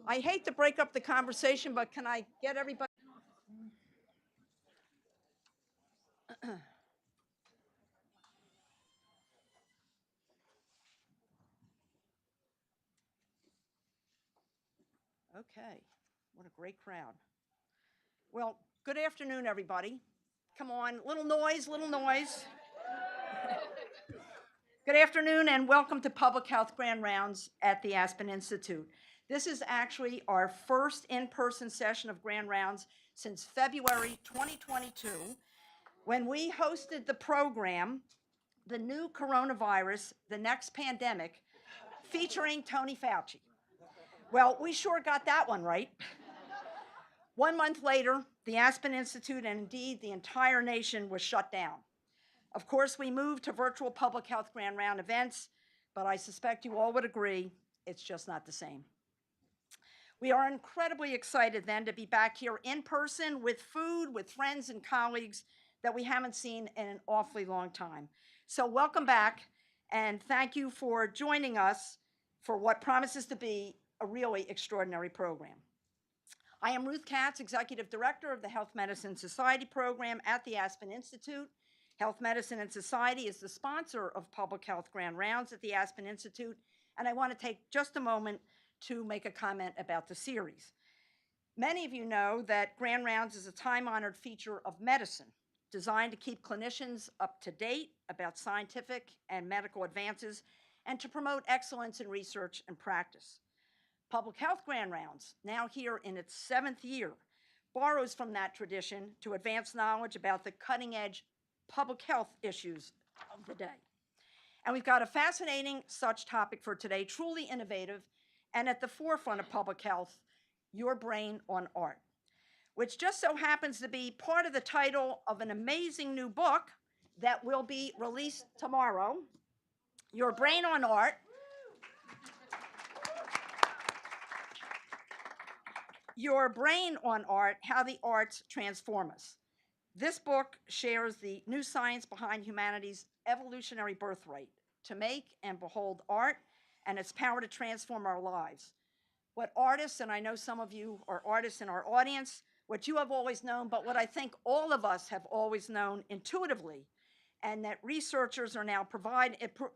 I hate to break up the conversation, but can I get everybody? Okay, what a great crowd. Well, good afternoon, everybody. Come on, little noise, little noise. Good afternoon and welcome to Public Health Grand Rounds at the Aspen Institute. This is actually our first in-person session of Grand Rounds since February 2022, when we hosted the program, The New Coronavirus, The Next Pandemic, featuring Tony Fauci. Well, we sure got that one right. 1 month later, the Aspen Institute and indeed the entire nation was shut down. Of course, we moved to virtual public health grand round events, but I suspect you all would agree, it's just not the same. We are incredibly excited then to be back here in person with food, with friends and colleagues that we haven't seen in an awfully long time. So welcome back, and thank you for joining us for what promises to be a really extraordinary program. I am Ruth Katz, Executive Director of the Health Medicine Society program at the Aspen Institute. Health Medicine and Society is the sponsor of Public Health Grand Rounds at the Aspen Institute, and I want to take just a moment to make a comment about the series. Many of you know that Grand Rounds is a time-honored feature of medicine designed to keep clinicians up to date about scientific and medical advances and to promote excellence in research and practice. Public Health Grand Rounds, now here in its 7th year, borrows from that tradition to advance knowledge about the cutting-edge public health issues of the day. And we've got a fascinating such topic for today, truly innovative and at the forefront of public health, Your Brain on Art, which just so happens to be part of the title of an amazing new book that will be released tomorrow, Your Brain on Art. Your Brain on Art, How the Arts Transform Us. This book shares the new science behind humanity's evolutionary birthright to make and behold art and its power to transform our lives. What artists, and I know some of you are artists in our audience, what you have always known, but what I think all of us have always known intuitively, and that researchers are now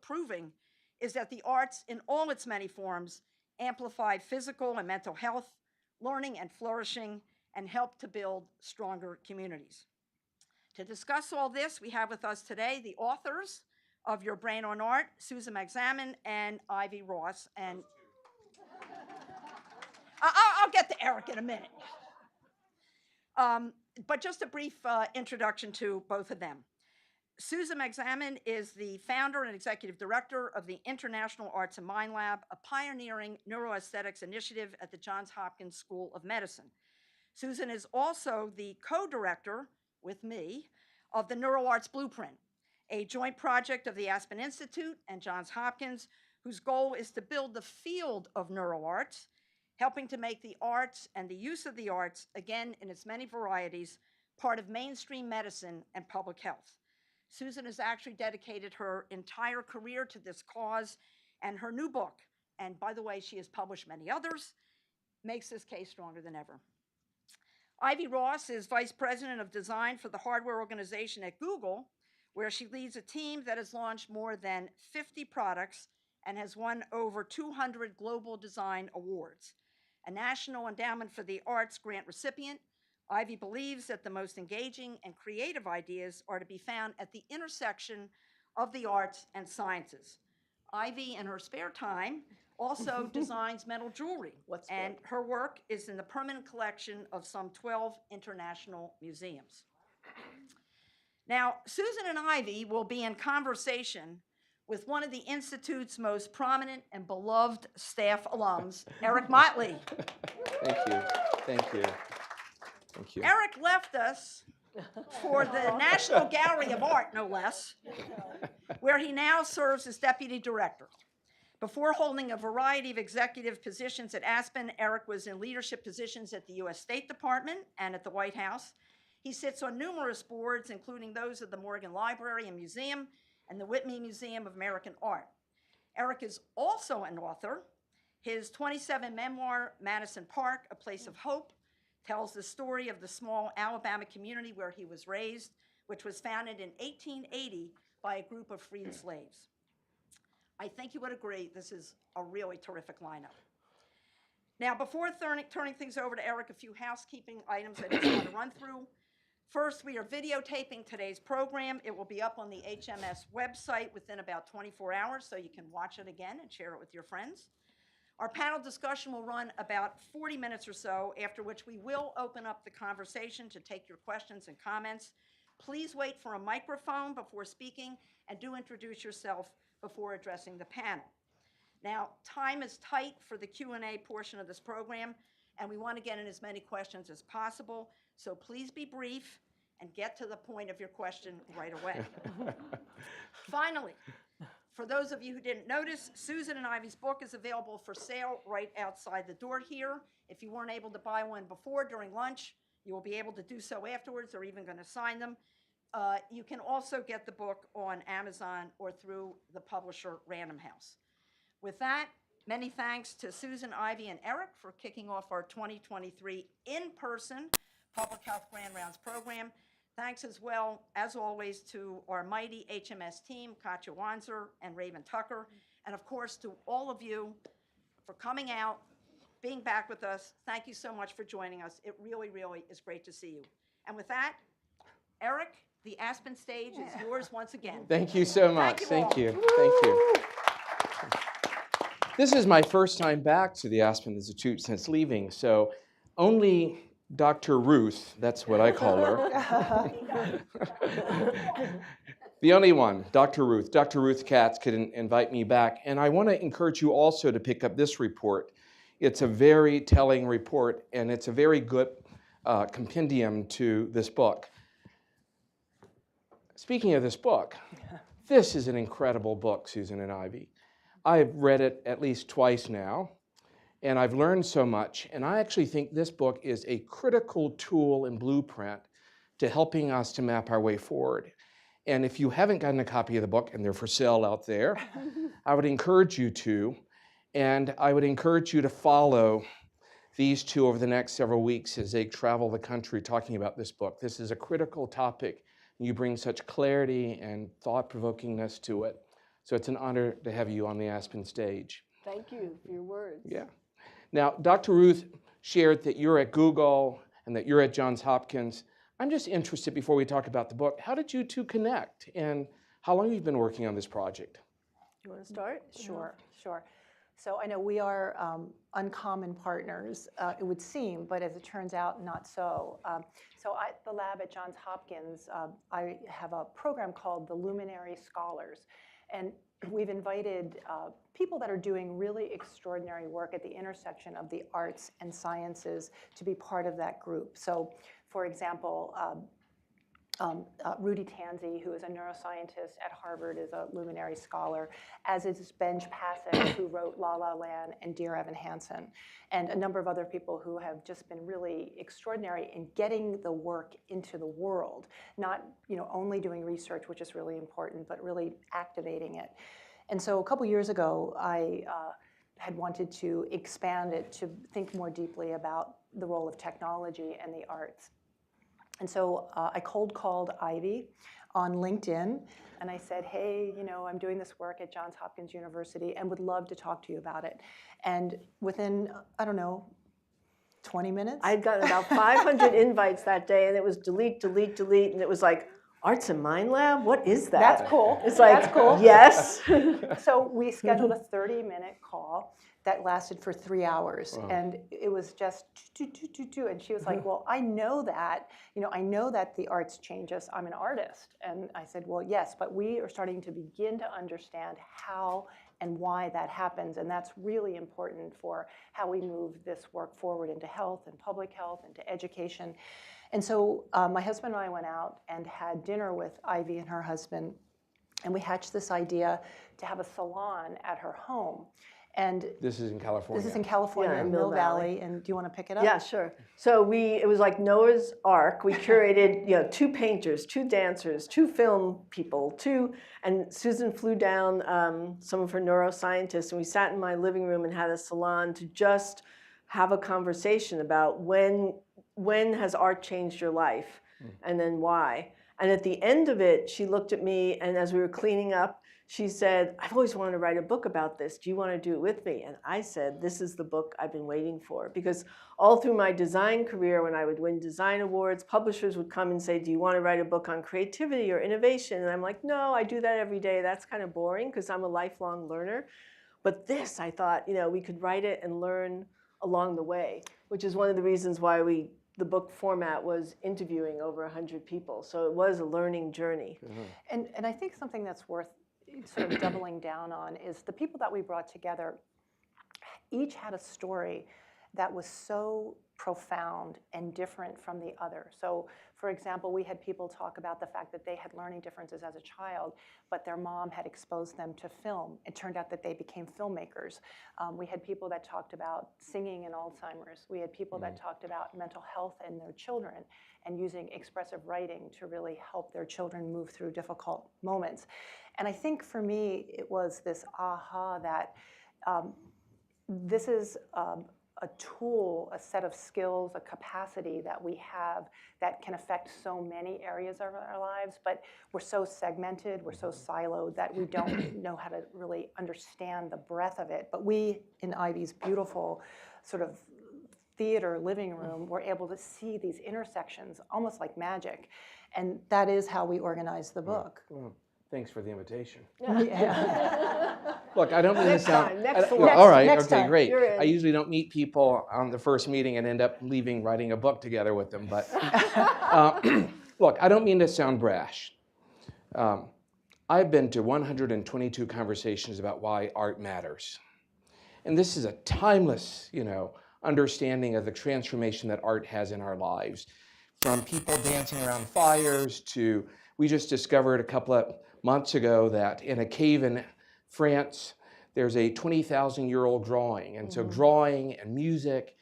proving, is that the arts in all its many forms amplify physical and mental health, learning and flourishing, and help to build stronger communities. To discuss all this, we have with us today the authors of Your Brain on Art, Susan Magsamen and Ivy Ross. And I'll get to Eric in a minute. But just a brief introduction to both of them. Susan Magsamen is the founder and executive director of the International Arts and Mind Lab, a pioneering neuroaesthetics initiative at the Johns Hopkins School of Medicine. Susan is also the co-director with me of the NeuroArts Blueprint, a joint project of the Aspen Institute and Johns Hopkins, whose goal is to build the field of neuroarts, helping to make the arts and the use of the arts, again in its many varieties, part of mainstream medicine and public health. Susan has actually dedicated her entire career to this cause, and her new book, and by the way, she has published many others, makes this case stronger than ever. Ivy Ross is Vice President of Design for the hardware organization at Google, where she leads a team that has launched more than 50 products and has won over 200 global design awards. A National Endowment for the Arts grant recipient, Ivy believes that the most engaging and creative ideas are to be found at the intersection of the arts and sciences. Ivy, in her spare time, also designs metal jewelry, and her work is in the permanent collection of some 12 international museums. Now, Susan and Ivy will be in conversation with one of the Institute's most prominent and beloved staff alums, Eric Motley. Thank you. Thank you. Thank you. Eric left us for the National Gallery of Art, no less, where he now serves as deputy director. Before holding a variety of executive positions at Aspen, Eric was in leadership positions at the U.S. State Department and at the White House. He sits on numerous boards, including those of the Morgan Library and Museum and the Whitney Museum of American Art. Eric is also an author. His 27 memoir, Madison Park, A Place of Hope, tells the story of the small Alabama community where he was raised, which was founded in 1880 by a group of freed slaves. I think you would agree this is a really terrific lineup. Now, before turning things over to Eric, a few housekeeping items I just want to run through. First, we are videotaping today's program. It will be up on the HMS website within about 24 hours, so you can watch it again and share it with your friends. Our panel discussion will run about 40 minutes or so, after which we will open up the conversation to take your questions and comments. Please wait for a microphone before speaking, and do introduce yourself before addressing the panel. Now, time is tight for the Q&A portion of this program, and we want to get in as many questions as possible, so please be brief and get to the point of your question right away. Finally, for those of you who didn't notice, Susan and Ivy's book is available for sale right outside the door here. If you weren't able to buy one before during lunch, you will be able to do so afterwards. They're even going to sign them. You can also get the book on Amazon or through the publisher Random House. With that, many thanks to Susan, Ivy, and Eric for kicking off our 2023 in-person Public Health Grand Rounds program. Thanks as well, as always, to our mighty HMS team, Katja Wanzer and Raven Tucker, and of course to all of you for coming out, being back with us. Thank you so much for joining us. It really, really is great to see you. And with that, Eric, the Aspen stage is yours once again. Thank you so much. Thank you. Thank you. This is my first time back to the Aspen Institute since leaving, so only Dr. Ruth, that's what I call her. The only one, Dr. Ruth Katz could invite me back. And I want to encourage you also to pick up this report. It's a very telling report, and it's a very good compendium to this book. Speaking of this book, this is an incredible book, Susan and Ivy. I've read it at least twice now, and I've learned so much. And I actually think this book is a critical tool and blueprint to helping us to map our way forward. And if you haven't gotten a copy of the book, and they're for sale out there, I would encourage you to. And I would encourage you to follow these two over the next several weeks as they travel the country talking about this book. This is a critical topic. You bring such clarity and thought-provokingness to it. So it's an honor to have you on the Aspen stage. Thank you for your words. Yeah. Now, Dr. Ruth shared that you're at Google and that you're at Johns Hopkins. I'm just interested, before we talk about the book, how did you two connect, and how long have you been working on this project? You want to start? Sure. So I know we are uncommon partners, it would seem, but as it turns out, not so. So at the lab at Johns Hopkins, I have a program called the Luminary Scholars. And we've invited people that are doing really extraordinary work at the intersection of the arts and sciences to be part of that group. So, for example, Rudy Tanzi, who is a neuroscientist at Harvard, is a luminary scholar, as is Benj Pasek, who wrote La La Land and Dear Evan Hansen, and a number of other people who have just been really extraordinary in getting the work into the world, not only doing research, which is really important, but really activating it. And so a couple years ago, I had wanted to expand it to think more deeply about the role of technology and the arts. And so I cold called Ivy on LinkedIn, and I said, hey, I'm doing this work at Johns Hopkins University and would love to talk to you about it. And within, 20 minutes? I'd gotten about 500 invites that day, and it was delete, delete, delete, and it was like, Arts and Mind Lab? What is that? That's cool. It's like, that's cool. Yes. So we scheduled a 30-minute call that lasted for 3 hours. Wow. And it was just do. And she was like, well, I know that the arts change us. I'm an artist. And I said, well, yes, but we are starting to begin to understand how and why that happens. And that's really important for how we move this work forward into health and public health, into education. And so my husband and I went out and had dinner with Ivy and her husband, and we hatched this idea to have a salon at her home. And This is in California. this is in California, Yeah, in Mill Valley. And do you want to pick it up? Yeah, sure. So it was like Noah's Ark. We curated, 2 painters, 2 dancers, 2 film people, and Susan flew down some of her neuroscientists, and we sat in my living room and had a salon to just have a conversation about when has art changed your life, and then why. And at the end of it, she looked at me, and as we were cleaning up, she said, I've always wanted to write a book about this. Do you want to do it with me? And I said, this is the book I've been waiting for. Because all through my design career, when I would win design awards, publishers would come and say, do you want to write a book on creativity or innovation? And I'm like, no, I do that every day. That's kind of boring because I'm a lifelong learner. But this, I thought, we could write it and learn along the way, which is one of the reasons why the book format was interviewing over 100 people. So it was a learning journey. And I think something that's worth sort of doubling down on is the people that we brought together each had a story that was so profound and different from the other. So, for example, we had people talk about the fact that they had learning differences as a child, but their mom had exposed them to film. It turned out that they became filmmakers. We had people that talked about singing and Alzheimer's. We had people that talked about mental health and their children and using expressive writing to really help their children move through difficult moments. And I think for me, it was this aha that this is a tool, a set of skills, a capacity that we have that can affect so many areas of our lives, but we're so segmented, we're so siloed that we don't know how to really understand the breadth of it. But we, in Ivy's beautiful sort of theater living room, were able to see these intersections almost like magic. And that is how we organize the book. Well, thanks for the invitation. Yeah. Look, I don't mean to sound. time, next I- one. all right, Next okay, time. great. You're in. I usually don't meet people on the first meeting and end up leaving writing a book together with them. But look, I don't mean to sound brash. I've been to 122 conversations about why art matters. And this is a timeless, understanding of the transformation that art has in our lives. From people dancing around fires to, we just discovered a couple of months ago that in a cave in France, there's a 20,000-year-old drawing. And so drawing and music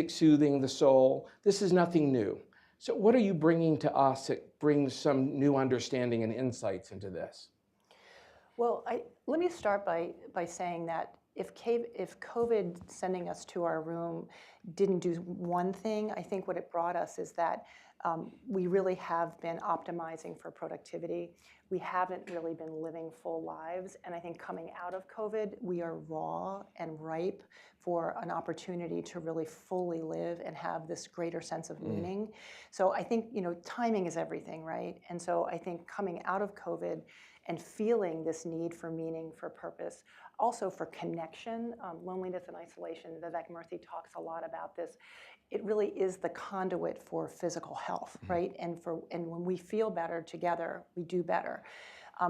soothing the soul, this is nothing new. So what are you bringing to us that brings some new understanding and insights into this? Well, let me start by saying that if COVID sending us to our room didn't do one thing, I think what it brought us is that we really have been optimizing for productivity. We haven't really been living full lives. And I think coming out of COVID, we are raw and ripe for an opportunity to really fully live and have this greater sense of meaning. So I think, timing is everything, right? And so I think coming out of COVID and feeling this need for meaning, for purpose, also for connection, loneliness and isolation. Vivek Murthy talks a lot about this. It really is the conduit for physical health, right? And when we feel better together, we do better.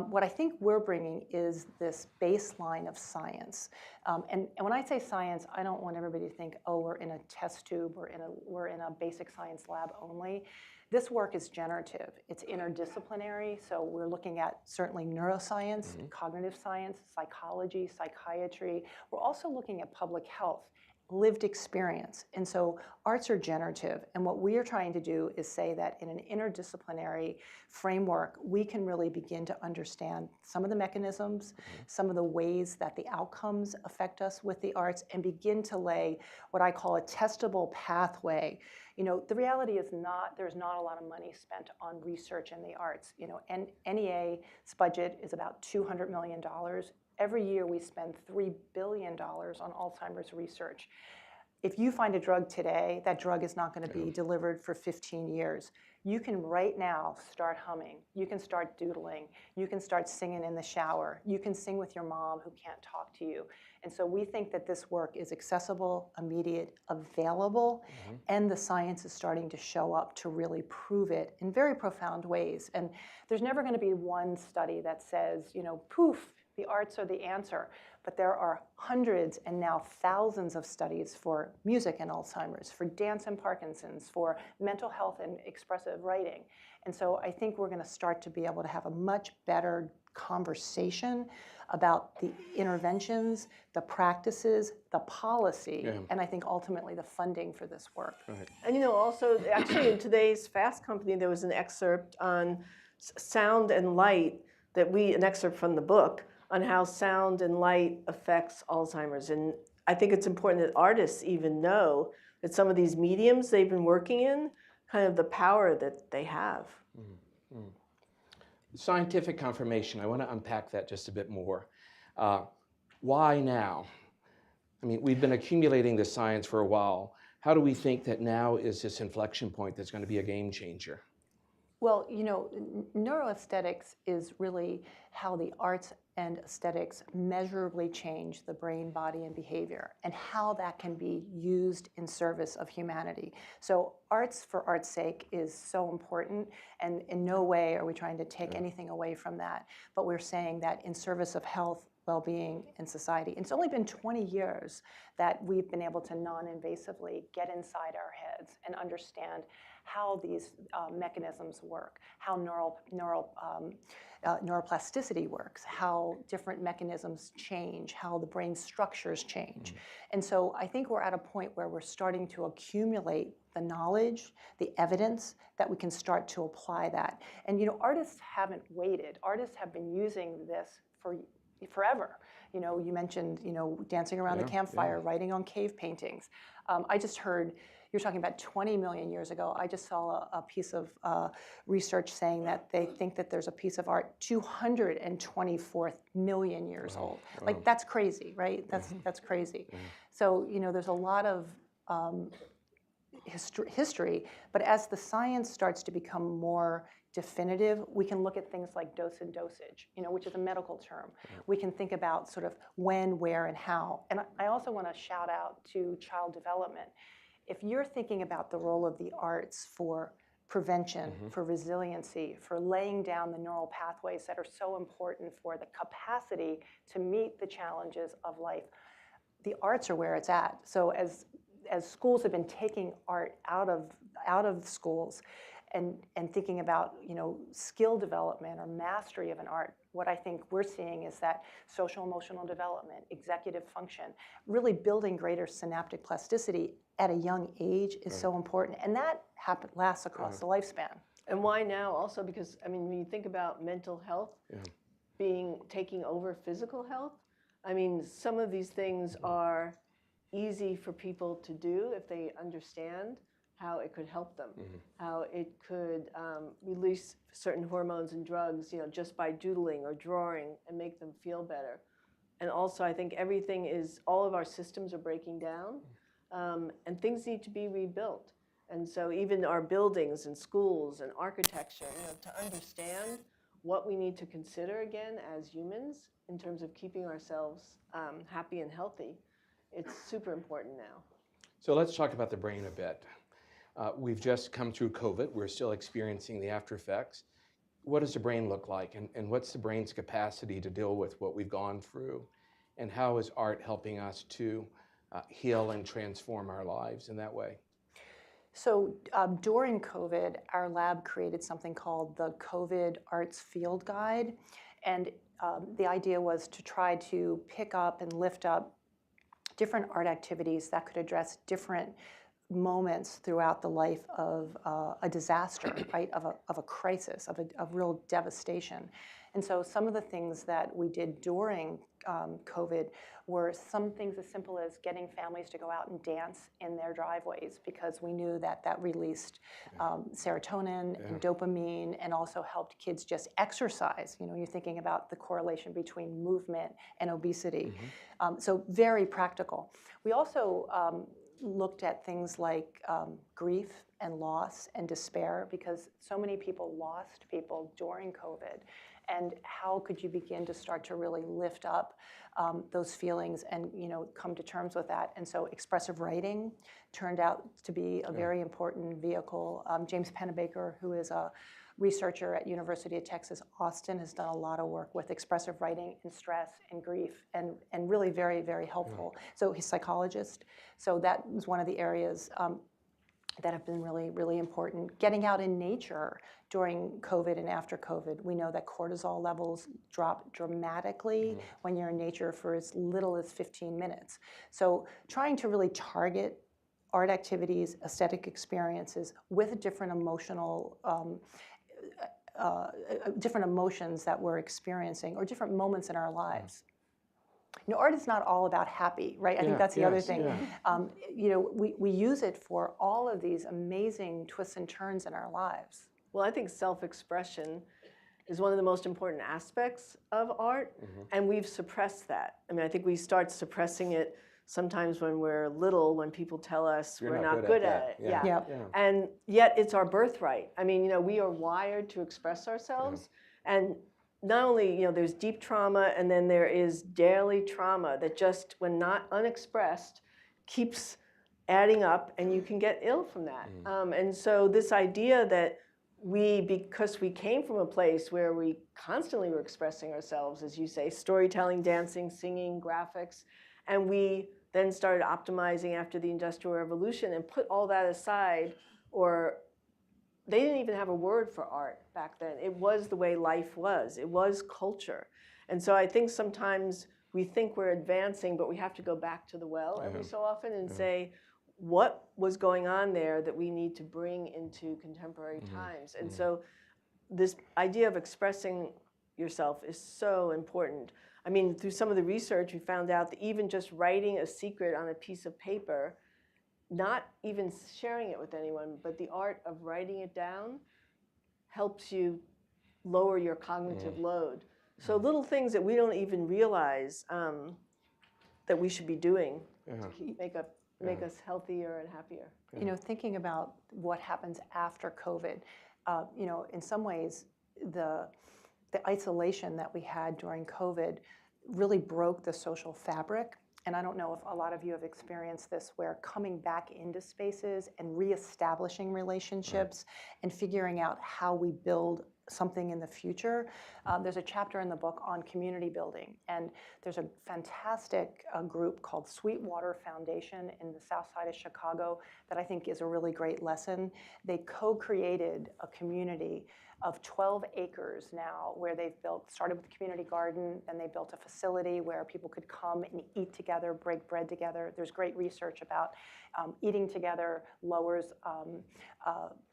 What I think we're bringing is this baseline of science. And when I say science, I don't want everybody to think, oh, we're in a test tube, we're in a basic science lab only. This work is generative. It's interdisciplinary, so we're looking at certainly neuroscience, cognitive science, psychology, psychiatry. We're also looking at public health, lived experience. And so arts are generative. And what we are trying to do is say that in an interdisciplinary framework, we can really begin to understand some of the mechanisms, some of the ways that the outcomes affect us with the arts, and begin to lay what I call a testable pathway. You know, the reality is there's not a lot of money spent on research in the arts. You know, and NEA's budget is about $200 million. Every year we spend $3 billion on Alzheimer's research. If you find a drug today, that drug is not going to be delivered for 15 years. You can right now start humming. You can start doodling. You can start singing in the shower. You can sing with your mom who can't talk to you. And so we think that this work is accessible, immediate, available, and the science is starting to show up to really prove it in very profound ways. And there's never going to be one study that says, you know, poof, the arts are the answer. But there are hundreds and now thousands of studies for music and Alzheimer's, for dance and Parkinson's, for mental health and expressive writing. And so I think we're going to start to be able to have a much better conversation about the interventions, the practices, the policy, and I think ultimately the funding for this work. Right. And you know, also, actually in today's Fast Company, there was an excerpt on sound and light an excerpt from the book on how sound and light affects Alzheimer's. And I think it's important that artists even know that some of these mediums they've been working in, kind of the power that they have. Scientific confirmation, I want to unpack that just a bit more. Why now? I mean, we've been accumulating this science for a while. How do we think that now is this inflection point that's going to be a game changer? Well, you know, neuroaesthetics is really how the arts and aesthetics measurably change the brain, body, and behavior, and how that can be used in service of humanity. So arts for art's sake is so important, and in no way are we trying to take anything away from that, but we're saying that in service of health, well-being, and society. It's only been 20 years that we've been able to non-invasively get inside our heads and understand how these mechanisms work, how neuroplasticity works, how different mechanisms change, how the brain structures change. And so I think we're at a point where we're starting to accumulate the knowledge, the evidence that we can start to apply that. And you know, artists haven't waited. Artists have been using this for forever. You know, you mentioned, you know, dancing around the campfire, writing on cave paintings. I just heard, you're talking about 20 million years ago. I just saw a piece of research saying that they think that there's a piece of art 224 million years old. Like, that's crazy, right? That's crazy. So, you know, there's a lot of history, but as the science starts to become more definitive, we can look at things like dose and dosage, you know, which is a medical term. We can think about sort of when, where, and how. And I also want to shout out to child development. If you're thinking about the role of the arts for prevention, for resiliency, for laying down the neural pathways that are so important for the capacity to meet the challenges of life, the arts are where it's at. So as schools have been taking art out of schools and thinking about, you know, skill development or mastery of an art, what I think we're seeing is that social emotional development, executive function, really building greater synaptic plasticity at a young age is so important. And that lasts across the lifespan. And why now? Also because, I mean, when you think about mental health taking over physical health, I mean, some of these things are easy for people to do if they understand how it could help them, how it could release certain hormones and drugs, you know, just by doodling or drawing and make them feel better. And also, I think all of our systems are breaking down, and things need to be rebuilt. And so even our buildings and schools and architecture, you know, to understand what we need to consider again as humans in terms of keeping ourselves happy and healthy, it's super important now. So let's talk about the brain a bit. We've just come through COVID. We're still experiencing the after effects. What does the brain look like? And what's the brain's capacity to deal with what we've gone through? And how is art helping us to heal and transform our lives in that way? So during COVID, our lab created something called the COVID Arts Field Guide. And the idea was to try to pick up and lift up different art activities that could address different moments throughout the life of a disaster, right, of a crisis, of real devastation. And so some of the things that we did during COVID were some things as simple as getting families to go out and dance in their driveways, because we knew that that released serotonin and dopamine, and also helped kids just exercise. You know, you're thinking about the correlation between movement and obesity. So very practical. We also looked at things like grief and loss and despair, because so many people lost people during COVID. And how could you begin to start to really lift up those feelings and, you know, come to terms with that? And so expressive writing turned out to be a very important vehicle. James Pennebaker, who is a researcher at University of Texas, Austin, has done a lot of work with expressive writing and stress and grief, and really very, very helpful. So he's a psychologist. So that was one of the areas that have been really, really important. Getting out in nature during COVID and after COVID. We know that cortisol levels drop dramatically when you're in nature for as little as 15 minutes. So trying to really target art activities, aesthetic experiences with different emotional different emotions that we're experiencing, or different moments in our lives. You know, art is not all about happy, right? I think that's the other thing. You know, we use it for all of these amazing twists and turns in our lives. Well, I think self-expression is one of the most important aspects of art, and we've suppressed that. I mean, I think we start suppressing it sometimes when we're little, when people tell us we're not good at it. Yeah. And yet it's our birthright. I mean, you know, we are wired to express ourselves, and not only, you know, there's deep trauma, and then there is daily trauma that just, when not unexpressed, keeps adding up, and you can get ill from that. And so this idea that because we came from a place where we constantly were expressing ourselves, as you say, storytelling, dancing, singing, graphics, and we then started optimizing after the Industrial Revolution and put all that aside, or they didn't even have a word for art back then. It was the way life was. It was culture. And so I think sometimes we think we're advancing, but we have to go back to the well every so often and say, what was going on there that we need to bring into contemporary times? And so this idea of expressing yourself is so important. I mean, through some of the research, we found out that even just writing a secret on a piece of paper, not even sharing it with anyone, but the art of writing it down helps you lower your cognitive load. So little things that we don't even realize that we should be doing to make us healthier and happier. You know, thinking about what happens after COVID, you know, in some ways, the isolation that we had during COVID really broke the social fabric. And I don't know if a lot of you have experienced this, where coming back into spaces and reestablishing relationships and figuring out how we build something in the future. There's a chapter in the book on community building, and there's a fantastic group called Sweetwater Foundation in the south side of Chicago that I think is a really great lesson. They co-created a community of 12 acres now, where they've started with a community garden, and they built a facility where people could come and eat together, break bread together. There's great research about eating together lowers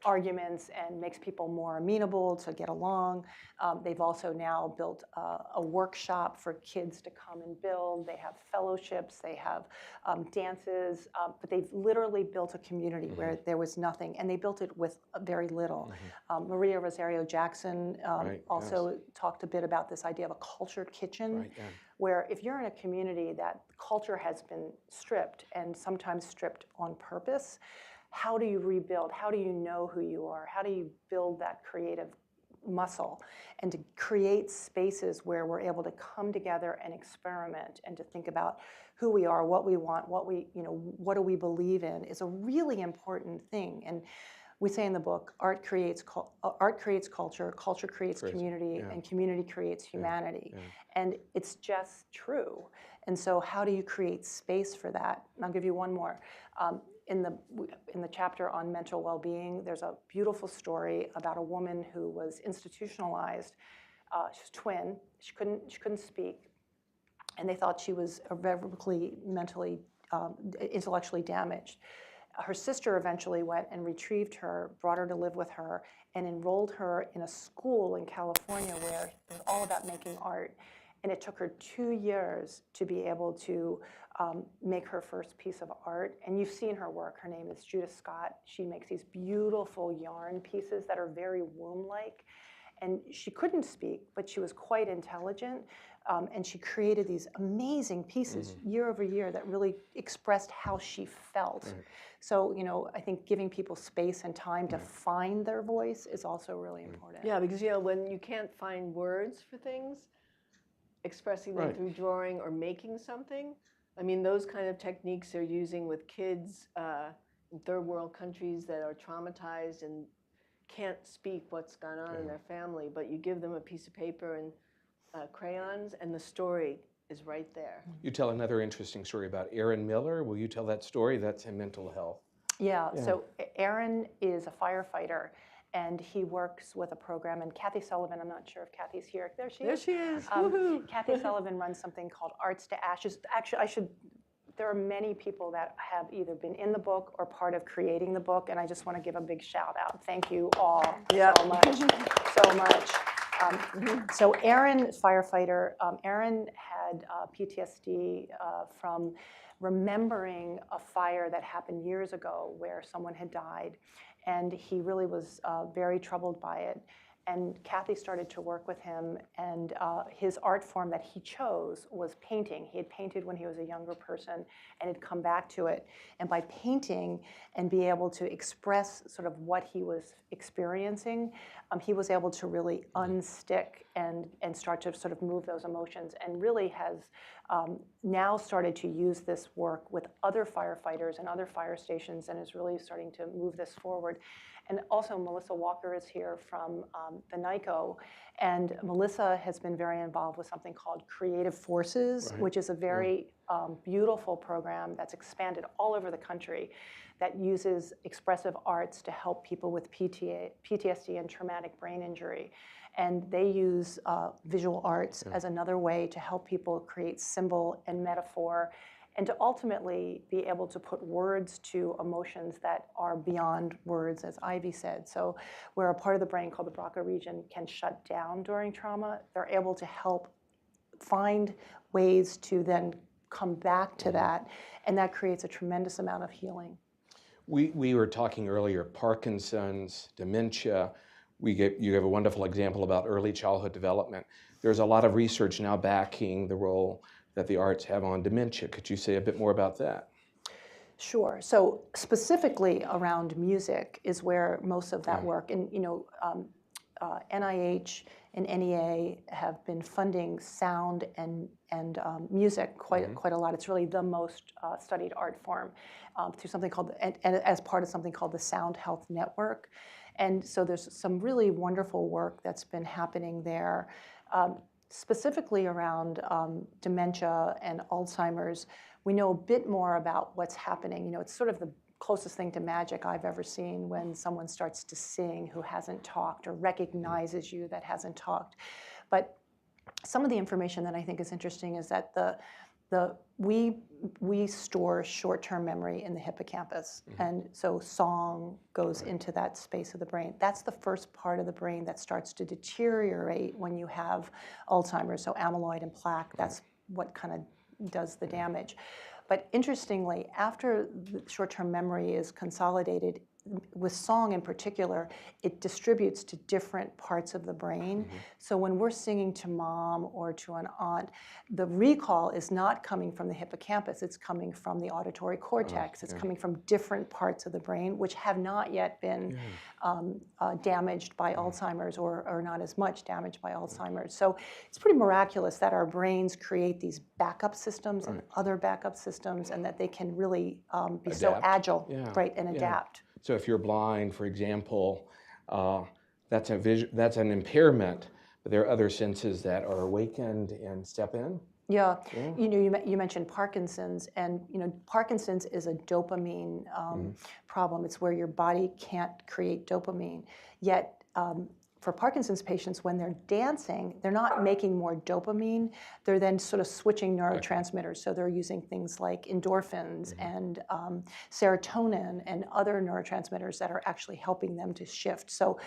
arguments and makes people more amenable to get along. They've also now built a workshop for kids to come and build. They have fellowships, they have dances, but they've literally built a community where there was nothing, and they built it with very little. Maria Rosario Jackson also talked a bit about this idea of a cultured kitchen, where if you're in a community that culture has been stripped, and sometimes stripped on purpose, how do you rebuild? How do you know who you are? How do you build that creative muscle, and to create spaces where we're able to come together and experiment and to think about who we are, what we want, what do we believe in, is a really important thing. And we say in the book, art creates culture, culture creates community, and community creates humanity. And it's just true. And so how do you create space for that? And I'll give you one more. in the chapter on mental well-being, there's a beautiful story about a woman who was institutionalized. She was twin. She couldn't speak, and they thought she was irrevocably mentally, intellectually damaged. Her sister eventually went and retrieved her, brought her to live with her, and enrolled her in a school in California where it was all about making art. And it took her 2 years to be able to make her first piece of art. And you've seen her work. Her name is Judith Scott. She makes these beautiful yarn pieces that are very womb-like. And she couldn't speak, but she was quite intelligent. And she created these amazing pieces year over year that really expressed how she felt. Right. So, you know, I think giving people space and time to find their voice is also really important. Yeah, because, you know, when you can't find words for things, expressing them Right. through drawing or making something, I mean, those kind of techniques they're using with kids in third world countries that are traumatized and can't speak what's gone on in their family, but you give them a piece of paper and crayons, and the story is right there. You tell another interesting story about Aaron Miller. Will you tell that story? That's in mental health. Yeah, so Aaron is a firefighter, and he works with a program, and Kathy Sullivan, I'm not sure if Kathy's here. There she There is. she is. Woohoo. Kathy Sullivan runs something called Arts to Ashes. Actually, there are many people that have either been in the book or part of creating the book, and I just want to give a big shout out. Thank you all so much, so much. So Aaron, firefighter, Aaron had PTSD from remembering a fire that happened years ago where someone had died, and he really was very troubled by it. And Kathy started to work with him, and his art form that he chose was painting. He had painted when he was a younger person and had come back to it. And by painting and be able to express sort of what he was experiencing, he was able to really unstick and start to sort of move those emotions, and really has now started to use this work with other firefighters and other fire stations, and is really starting to move this forward. And also Melissa Walker is here from the NICO, and Melissa has been very involved with something called Creative Forces, which is a very beautiful program that's expanded all over the country that uses expressive arts to help people with PTSD and traumatic brain injury. And they use visual arts as another way to help people create symbol and metaphor, and to ultimately be able to put words to emotions that are beyond words, as Ivy said. So where a part of the brain called the Broca region can shut down during trauma, they're able to help find ways to then come back to that, and that creates a tremendous amount of healing. We were talking earlier, Parkinson's, dementia. You gave a wonderful example about early childhood development. There's a lot of research now backing the role that the arts have on dementia. Could you say a bit more about that? Sure. So specifically around music is where most of that work, and you know, NIH and NEA have been funding sound and music quite a lot. It's really the most studied art form through something called, and as part of something called the Sound Health Network. And so there's some really wonderful work that's been happening there. Specifically around dementia and Alzheimer's, we know a bit more about what's happening. You know, it's sort of the closest thing to magic I've ever seen when someone starts to sing who hasn't talked, or recognizes you that hasn't talked. But some of the information that I think is interesting is that we store short-term memory in the hippocampus, and so song goes into that space of the brain. That's the first part of the brain that starts to deteriorate when you have Alzheimer's. So amyloid and plaque, that's what kind of does the damage. But interestingly, after the short-term memory is consolidated, with song in particular, it distributes to different parts of the brain. So when we're singing to mom or to an aunt, the recall is not coming from the hippocampus, it's coming from the auditory cortex. It's coming from different parts of the brain which have not yet been damaged by Alzheimer's, or not as much damaged by Alzheimer's. So it's pretty miraculous that our brains create these backup systems and other backup systems, and that they can really be so agile, and adapt. So if you're blind, for example, that's an impairment, but there are other senses that are awakened and step in? Yeah, you know, you mentioned Parkinson's, and you know, Parkinson's is a dopamine problem. It's where your body can't create dopamine. Yet, for Parkinson's patients, when they're dancing, they're not making more dopamine. They're then sort of switching neurotransmitters. So they're using things like endorphins and serotonin and other neurotransmitters that are actually helping them to shift. So,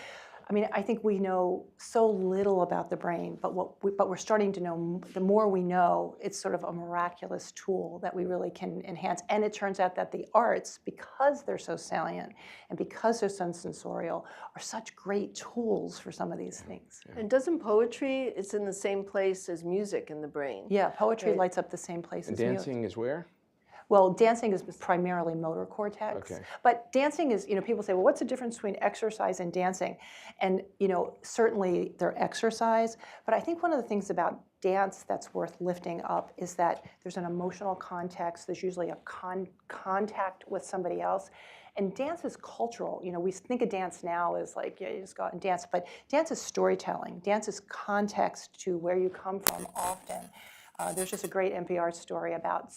I mean, I think we know so little about the brain, but we're starting to know. The more we know, it's sort of a miraculous tool that we really can enhance. And it turns out that the arts, because they're so salient and because they're so sensorial, are such great tools for some of these things. And doesn't poetry, it's in the same place as music in the brain? Yeah, poetry lights up the same place And as music. dancing is where? Well, dancing is primarily motor cortex, but dancing is, you know, people say, well, what's the difference between exercise and dancing? And, you know, certainly they're exercise, but I think one of the things about dance that's worth lifting up is that there's an emotional context, there's usually a contact with somebody else, and dance is cultural. You know, we think of dance now as like, yeah, you just go out and dance, but dance is storytelling. Dance is context to where you come from often. There's just a great NPR story about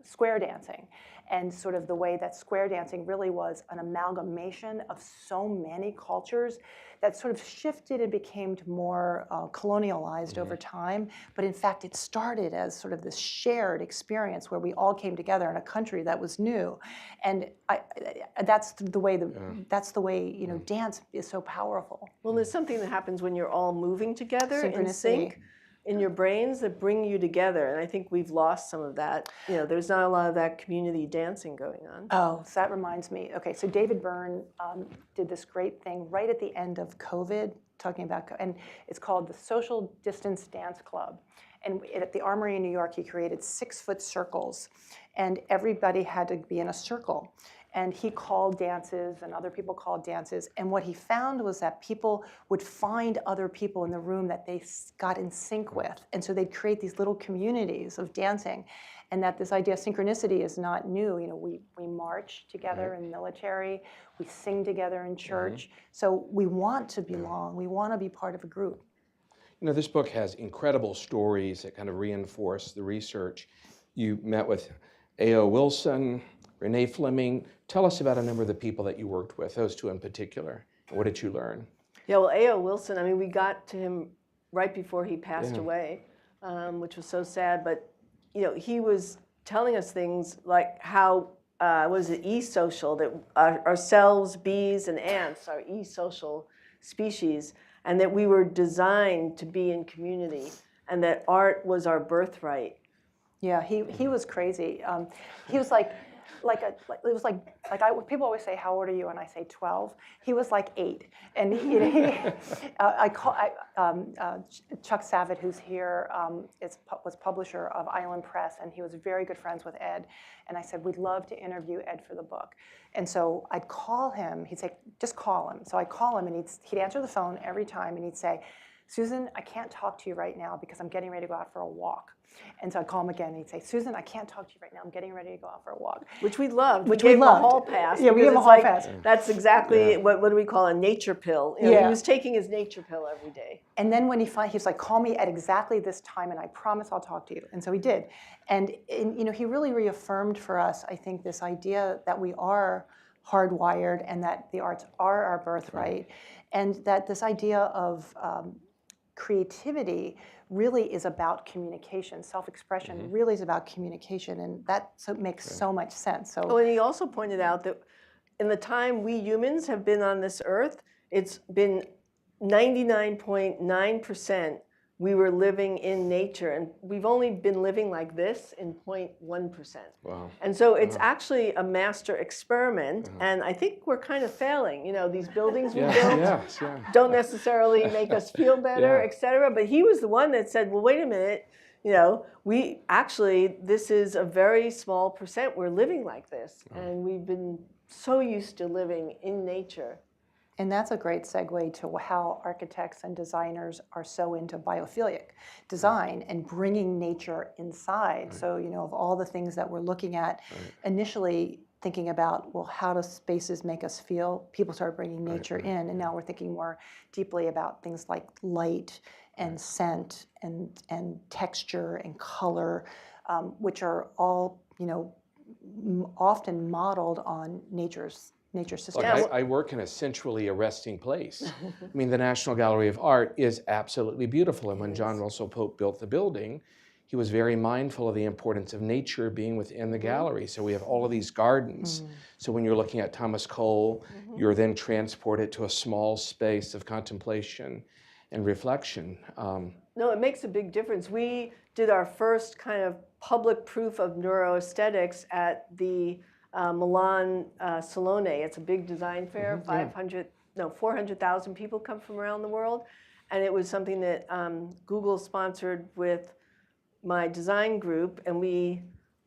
square dancing and sort of the way that square dancing really was an amalgamation of so many cultures that sort of shifted and became more colonialized over time. But in fact, it started as sort of this shared experience where we all came together in a country that was new. And that's the way you know, dance is so powerful. Well, there's something that happens when you're all moving together in Synchronicity. sync in your brains that bring you together. And I think we've lost some of that. You know, there's not a lot of that community dancing going on. Oh, so that reminds me. Okay, so David Byrne did this great thing right at the end of COVID, talking about, and it's called the Social Distance Dance Club. And at the Armory in New York, he created 6-foot circles, and everybody had to be in a circle. And he called dances, and other people called dances. And what he found was that people would find other people in the room that they got in sync with. And so they'd create these little communities of dancing. And that this idea of synchronicity is not new. You know, we march together in military, we sing together in church. So we want to belong. We want to be part of a group. You know, this book has incredible stories that kind of reinforce the research. You met with A.O. Wilson, Renee Fleming. Tell us about a number of the people that you worked with, those two in particular. What did you learn? Yeah, well, A.O. Wilson, I mean, we got to him right before he passed away, which was so sad. But, you know, he was telling us things like how, what is it, e-social, that ourselves, bees, and ants are e-social species, and that we were designed to be in community, and that art was our birthright. Yeah, he was crazy. He was people always say, how old are you? And I say 12. He was like 8. And Chuck Savitt, who's here, was publisher of Island Press, and he was very good friends with Ed. And I said, we'd love to interview Ed for the book. And so I'd call him. He'd say, just call him. So I'd call him, and he'd answer the phone every time, and he'd say, Susan, I can't talk to you right now because I'm getting ready to go out for a walk. And so I'd call him again, and he'd say, Susan, I can't talk to you right now. I'm getting ready to go out for a walk. Which we loved. Which we we gave loved. him a hall pass. Yeah, we gave him a hall pass. That's exactly what do we call a nature pill. You know, he was taking his nature pill every day. And then when he was like, call me at exactly this time, and I promise I'll talk to you. And so he did. And you know, he really reaffirmed for us, I think, this idea that we are hardwired and that the arts are our birthright, and that this idea of creativity really is about communication. Self-expression really is about communication, and that makes so much sense. So, Oh, and he also pointed out that in the time we humans have been on this earth, it's been 99.9% we were living in nature, and we've only been living like this in 0.1%. Wow. And so it's actually a master experiment, and I think we're kind of failing. You know, these buildings we built don't necessarily make us feel better, et cetera. But he was the one that said, well, wait a minute, you know, this is a very small percent. We're living like this, and we've been so used to living in nature. and that's a great segue to how architects and designers are so into biophilic design and bringing nature inside. So, you know, of all the things that we're looking at, initially, thinking about, well, how do spaces make us feel? People started bringing nature in, and now we're thinking more deeply about things like light and scent and texture and color, which are all, often modeled on nature systems. Look, I work in a sensually arresting place. I mean, the National Gallery of Art is absolutely beautiful. And when John Russell Pope built the building, he was very mindful of the importance of nature being within the gallery. So we have all of these gardens. So when you're looking at Thomas Cole, you're then transported to a small space of contemplation and reflection. No, it makes a big difference. We did our first kind of public proof of neuroaesthetics at the Milan Salone. It's a big design fair. 400,000 people come from around the world. And it was something that Google sponsored with my design group. And we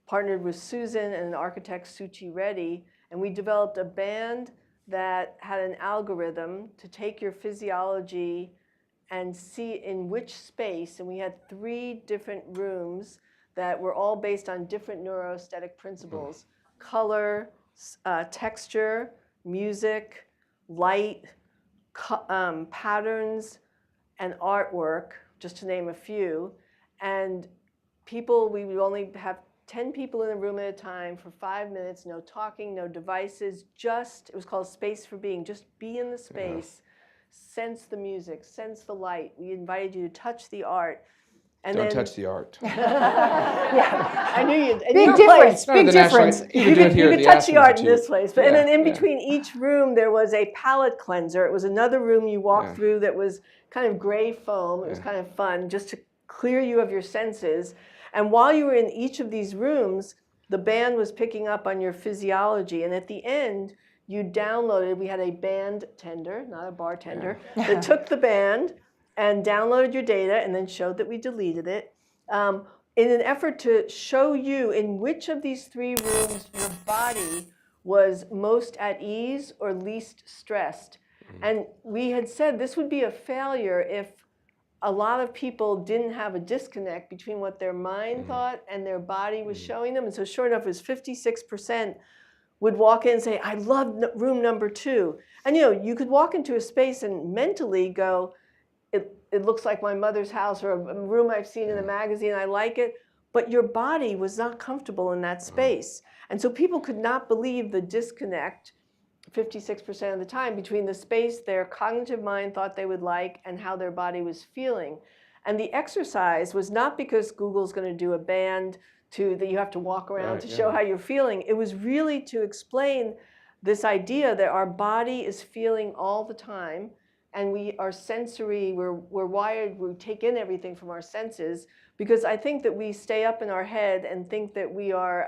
partnered with Susan and an architect, Suchi Reddy. And we developed a band that had an algorithm to take your physiology and see in which space. And we had 3 different rooms that were all based on different neuroaesthetic principles. Color, texture, music, light, patterns, and artwork, just to name a few. And people, we would only have 10 people in a room at a time for 5 minutes, no talking, no devices, it was called Space for Being, just be in the space, sense the music, sense the light. We invited you to touch the art. And Don't touch the art. Yeah, I knew you'd. Big difference. Big difference. You could touch the art in this place. But, and then in between each room, there was a palette cleanser. It was another room you walked through that was kind of gray foam. It was kind of fun just to clear you of your senses. And while you were in each of these rooms, the band was picking up on your physiology. And at the end, you downloaded, we had a band tender, not a bartender, that took the band and downloaded your data and then showed that we deleted it in an effort to show you in which of these 3 rooms your body was most at ease or least stressed. And we had said this would be a failure if a lot of people didn't have a disconnect between what their mind thought and their body was showing them. And so sure enough, it was 56% would walk in and say, I love room number 2. And you could walk into a space and mentally go, it looks like my mother's house or a room I've seen in a magazine, I like it. But your body was not comfortable in that space. And so people could not believe the disconnect 56% of the time between the space their cognitive mind thought they would like and how their body was feeling. And the exercise was not because Google's going to do a band that you have to walk around to show how you're feeling. It was really to explain this idea that our body is feeling all the time. And we are sensory, we're wired, we take in everything from our senses, because I think that we stay up in our head and think that we are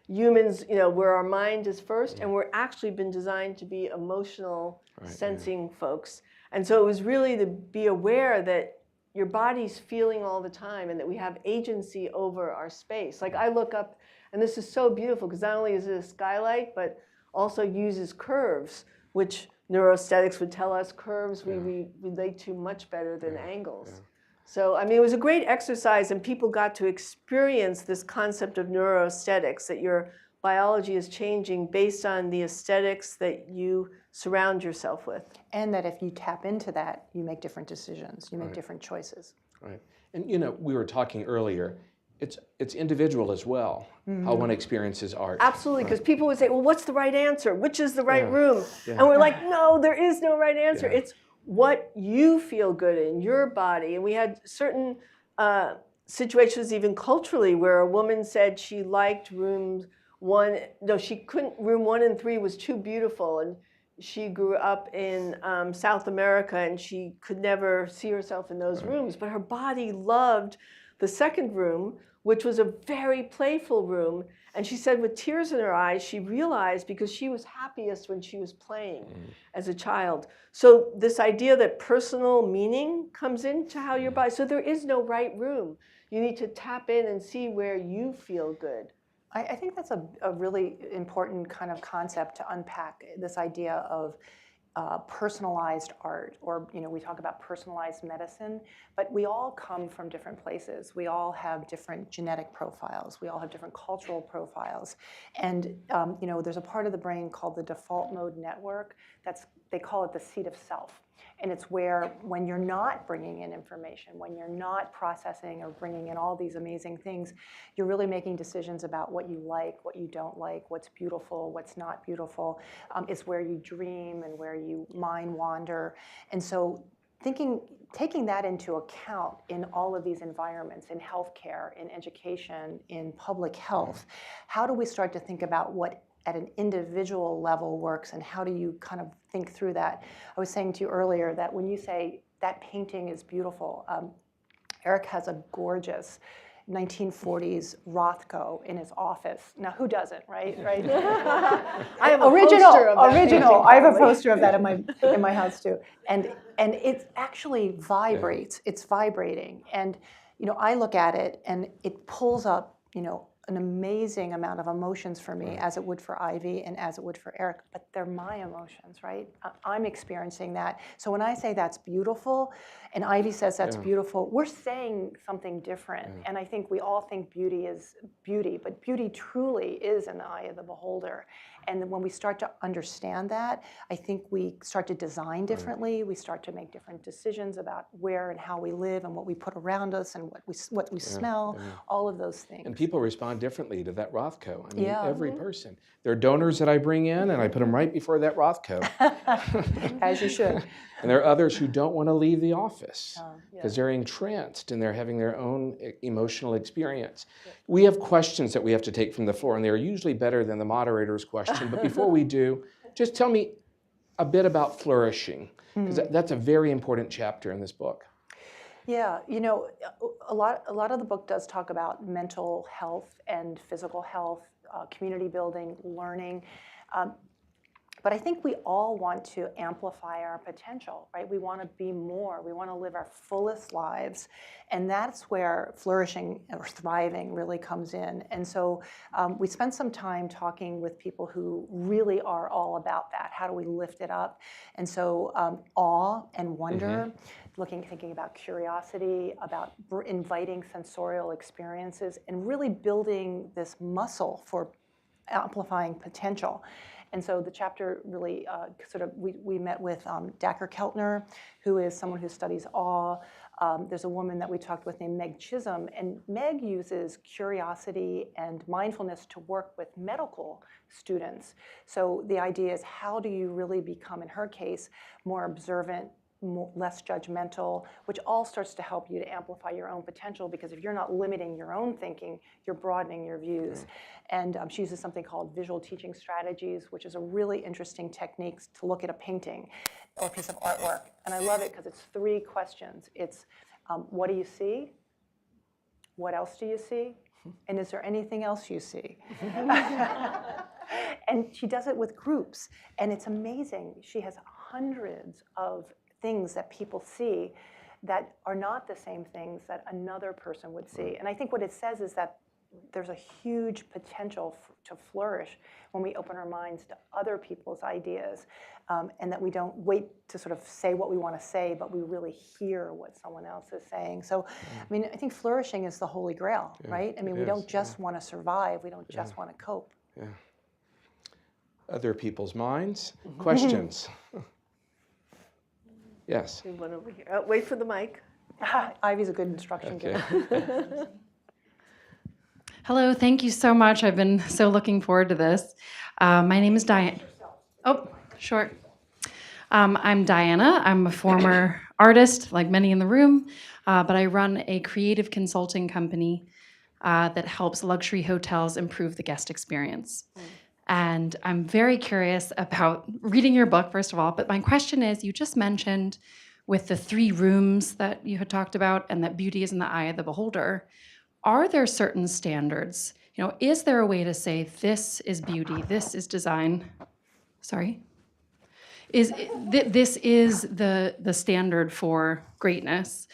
humans, where our mind is first, and we're actually been designed to be emotional, sensing folks. And so it was really to be aware that your body's feeling all the time and that we have agency over our space. Like I look up, and this is so beautiful, because not only is it a skylight, but also uses curves, which neuroaesthetics would tell us curves we relate to much better than angles. So, I mean, it was a great exercise, and people got to experience this concept of neuroaesthetics, that your biology is changing based on the aesthetics that you surround yourself with. And that if you tap into that, you make different decisions, you make different choices. Right. And, we were talking earlier, it's individual as well, how one experiences art. Absolutely, because people would say, well, what's the right answer? Which is the right room? And we're like, no, there is no right answer. It's what you feel good in your body. And we had certain situations, even culturally, where a woman said she liked room 1 and 3 was too beautiful. And she grew up in South America, and she could never see herself in those rooms. But her body loved the second room, which was a very playful room. And she said with tears in her eyes, she realized because she was happiest when she was playing as a child. So this idea that personal meaning comes into how your body, so there is no right room. You need to tap in and see where you feel good. I think that's a really important kind of concept to unpack, this idea of personalized art, or we talk about personalized medicine, but we all come from different places. We all have different genetic profiles. We all have different cultural profiles, and there's a part of the brain called the default mode network. They call it the seat of self. And it's where, when you're not bringing in information, when you're not processing or bringing in all these amazing things, you're really making decisions about what you like, what you don't like, what's beautiful, what's not beautiful. It's where you dream and where you mind wander. And so taking that into account in all of these environments, in healthcare, in education, in public health, how do we start to think about what at an individual level works, and how do you kind of think through that? I was saying to you earlier that when you say that painting is beautiful, Eric has a gorgeous 1940s Rothko in his office. Now, who doesn't, right? I have a poster of that original. painting, I have a probably. poster of that in my house too, and it actually vibrates. It's vibrating, and I look at it and it pulls up an amazing amount of emotions for me, as it would for Ivy and as it would for Eric, but they're my emotions, right? I'm experiencing that. So when I say that's beautiful, and Ivy says that's beautiful, we're saying something different. And I think we all think beauty is beauty, but beauty truly is in the eye of the beholder. And when we start to understand that, I think we start to design differently. We start to make different decisions about where and how we live and what we put around us and what we smell, all of those things. And people respond differently to that Rothko. I mean, Yeah. every person. There are donors that I bring in, and I put them right before that Rothko. As you should. And there are others who don't want to leave the office because they're entranced and they're having their own emotional experience. We have questions that we have to take from the floor, and they're usually better than the moderator's question. But before we do, just tell me a bit about Flourishing, because that's a very important chapter in this book. Yeah, a lot of the book does talk about mental health and physical health, community building, learning. But I think we all want to amplify our potential, right? We want to be more. We want to live our fullest lives. And that's where flourishing or thriving really comes in. And so we spent some time talking with people who really are all about that. How do we lift it up? And so awe and wonder, thinking about curiosity, about inviting sensorial experiences, and really building this muscle for amplifying potential. And so the chapter really we met with Dacher Keltner, who is someone who studies awe. There's a woman that we talked with named Meg Chisholm, and Meg uses curiosity and mindfulness to work with medical students. So the idea is, how do you really become, in her case, more observant, less judgmental, which all starts to help you to amplify your own potential, because if you're not limiting your own thinking, you're broadening your views. And she uses something called visual teaching strategies, which is a really interesting technique to look at a painting or a piece of artwork. And I love it because it's 3 questions. It's what do you see? What else do you see? And is there anything else you see? And she does it with groups, and it's amazing. She has hundreds of things that people see that are not the same things that another person would see. And I think what it says is that there's a huge potential to flourish when we open our minds to other people's ideas, and that we don't wait to sort of say what we want to say, but we really hear what someone else is saying. So, I mean, I think flourishing is the holy grail, right? I mean, we don't just want to survive. We don't just want to cope. Yeah. Other people's minds. Questions? Yes. One over here. Wait for the mic. Ivy's a good instruction giver. Hello, thank you so much. I've been so looking forward to this. My name is Diana. Oh, sure. I'm Diana. I'm a former artist, like many in the room, but I run a creative consulting company that helps luxury hotels improve the guest experience. And I'm very curious about reading your book, first of all, but my question is, you just mentioned with the 3 rooms that you had talked about and that beauty is in the eye of the beholder, are there certain standards? Is there a way to say this is beauty, this is design? Sorry? This is the standard for greatness?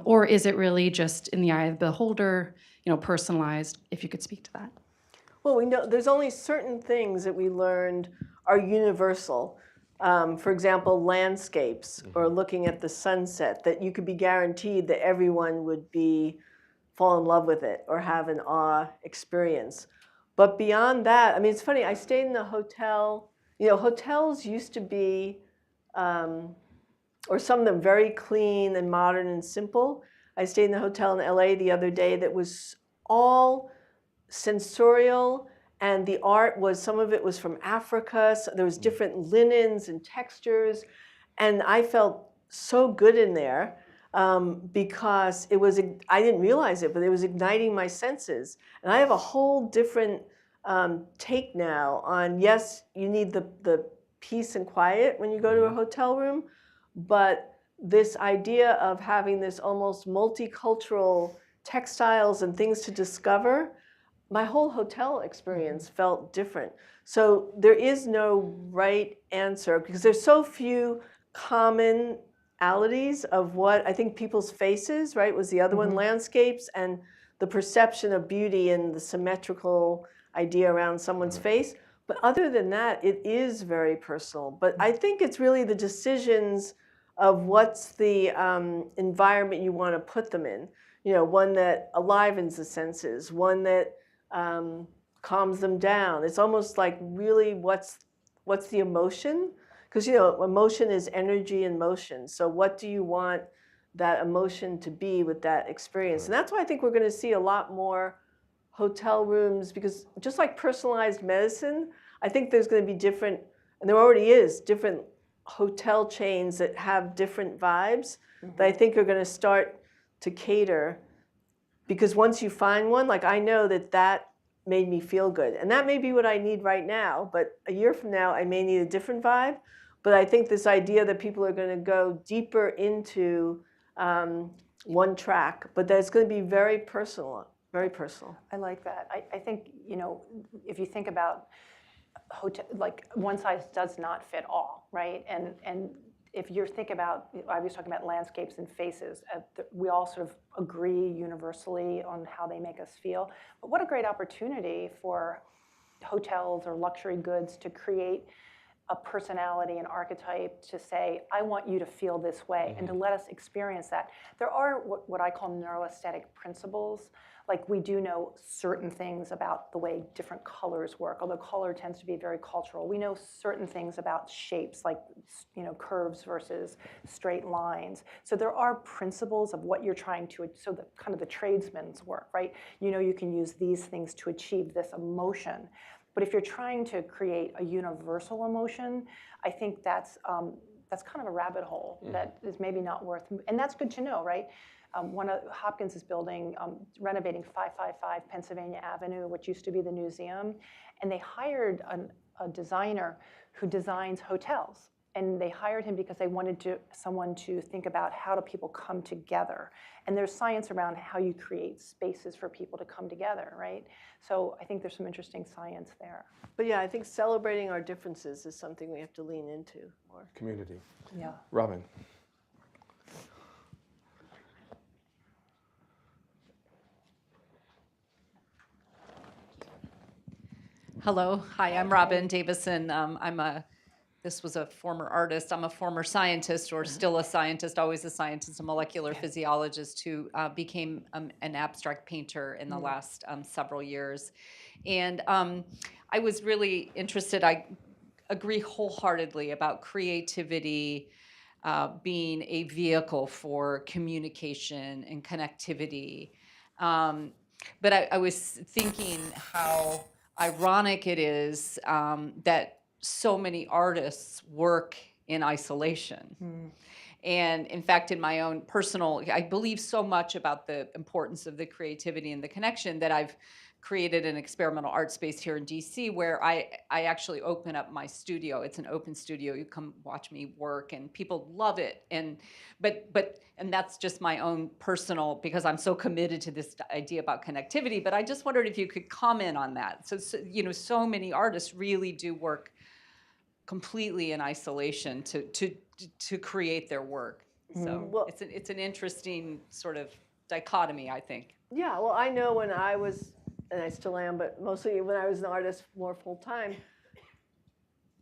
Or is it really just in the eye of the beholder, personalized? If you could speak to that. Well, we know there's only certain things that we learned are universal. For example, landscapes or looking at the sunset, that you could be guaranteed that everyone would fall in love with it or have an awe experience. But beyond that, I mean, it's funny, I stayed in a hotel. You know, hotels used to be, or some of them very clean and modern and simple. I stayed in a hotel in LA the other day that was all sensorial, and the art was, some of it was from Africa, so there was different linens and textures, and I felt so good in there because it was, I didn't realize it, but it was igniting my senses. And I have a whole different take now on, yes, you need the peace and quiet when you go to a hotel room, but this idea of having this almost multicultural textiles and things to discover, my whole hotel experience felt different. So there is no right answer because there's so few commonalities of what I think people's faces, right, was the other one, landscapes, and the perception of beauty and the symmetrical idea around someone's face. But other than that, it is very personal. But I think it's really the decisions of what's the environment you want to put them in. You know, one that alivens the senses, one that calms them down. It's almost like really what's the emotion? Because, you know, emotion is energy in motion. So what do you want that emotion to be with that experience? And that's why I think we're going to see a lot more hotel rooms, because just like personalized medicine, I think there's going to be different, and there already is, different hotel chains that have different vibes that I think are going to start to cater. Because once you find one, like I know that made me feel good. And that may be what I need right now, but a year from now, I may need a different vibe. But I think this idea that people are going to go deeper into one track, but that it's going to be very personal, very personal. I like that. I think, you know, if you think about hotel, like one size does not fit all, right? And if you think about, I was talking about landscapes and faces, we all sort of agree universally on how they make us feel. But what a great opportunity for hotels or luxury goods to create a personality, an archetype, to say, I want you to feel this way, and to let us experience that. There are what I call neuroaesthetic principles. Like, we do know certain things about the way different colors work, although color tends to be very cultural. We know certain things about shapes, like, you know, curves versus straight lines. So there are principles of what you're trying to, so the kind of the tradesman's work, right? You know, you can use these things to achieve this emotion. But if you're trying to create a universal emotion, I think that's kind of a rabbit hole that is maybe not worth, and that's good to know, right? Hopkins is building, renovating 555 Pennsylvania Avenue, which used to be the museum, and they hired a designer who designs hotels. And they hired him because they wanted someone to think about how do people come together. And there's science around how you create spaces for people to come together, right? So I think there's some interesting science there. But yeah, I think celebrating our differences is something we have to lean into more. Community. Yeah. Robin. Hello, hi, I'm Robin Davison. This was a former artist. I'm a former scientist, or still a scientist, always a scientist, a molecular physiologist who became an abstract painter in the last several years. And I was really interested, I agree wholeheartedly about creativity being a vehicle for communication and connectivity. But I was thinking how ironic it is that so many artists work in isolation. And in fact, in my own personal, I believe so much about the importance of the creativity and the connection that I've created an experimental art space here in DC where I actually open up my studio. It's an open studio. You come watch me work, and people love it. And that's just my own personal, because I'm so committed to this idea about connectivity. But I just wondered if you could comment on that. So you know, so many artists really do work completely in isolation to create their work. So Well, it's an interesting sort of dichotomy, I think. yeah, well, I know when I was, and I still am, but mostly when I was an artist more full time,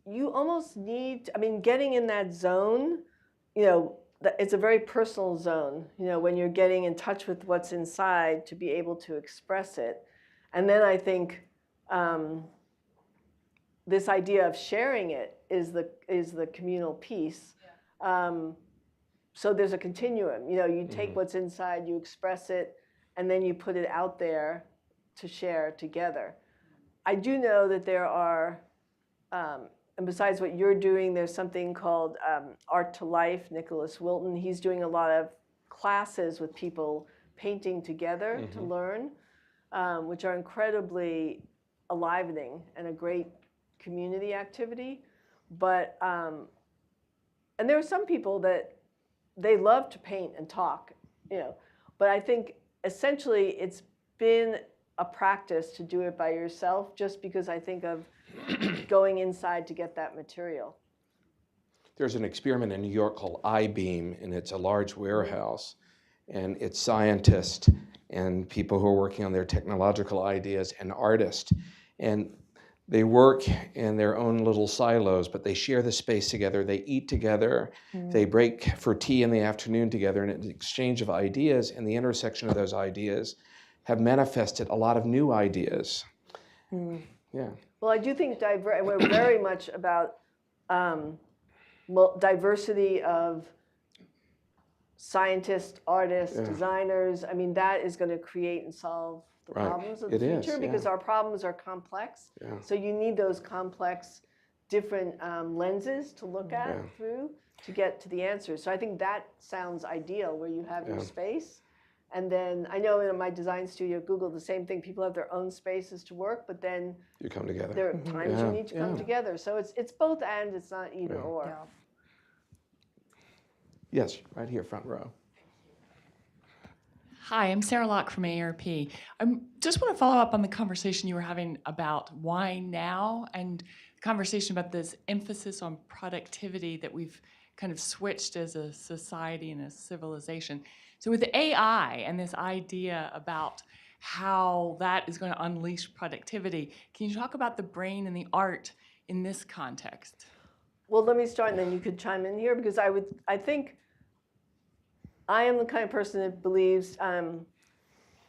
you almost need, I mean, getting in that zone, you know, it's a very personal zone, you know, when you're getting in touch with what's inside to be able to express it. And then I think this idea of sharing it is the communal piece. So there's a continuum. You know, you take what's inside, you express it, and then you put it out there to share together. I do know that there are, and besides what you're doing, there's something called Art to Life, Nicholas Wilton. He's doing a lot of classes with people painting together to learn, which are incredibly enlivening and a great community activity. But, and there are some people that they love to paint and talk, you know, but I think essentially it's been a practice to do it by yourself, just because I think of going inside to get that material. There's an experiment in New York called I-Beam, and it's a large warehouse, and it's scientists and people who are working on their technological ideas and artists, and they work in their own little silos, but they share the space together, they eat together, they break for tea in the afternoon together, and an exchange of ideas, and the intersection of those ideas have manifested a lot of new ideas. Yeah. Well, I do think we're very much about diversity of scientists, artists, designers. I mean, that is going to create and solve the problems of the future, because our problems are complex. So you need those complex, different lenses to look at through to get to the answers. So I think that sounds ideal, where you have your space. And then I know in my design studio at Google, the same thing. People have their own spaces to work, but then you come together. There are times you need to come together. So it's both and, it's not either or. Yeah. Yes, right here, front row. Hi, I'm Sarah Locke from ARP. I just want to follow up on the conversation you were having about why now, and the conversation about this emphasis on productivity that we've kind of switched as a society and a civilization. So with AI and this idea about how that is going to unleash productivity, can you talk about the brain and the art in this context? Well, let me start, and then you could chime in here, because I think I am the kind of person that believes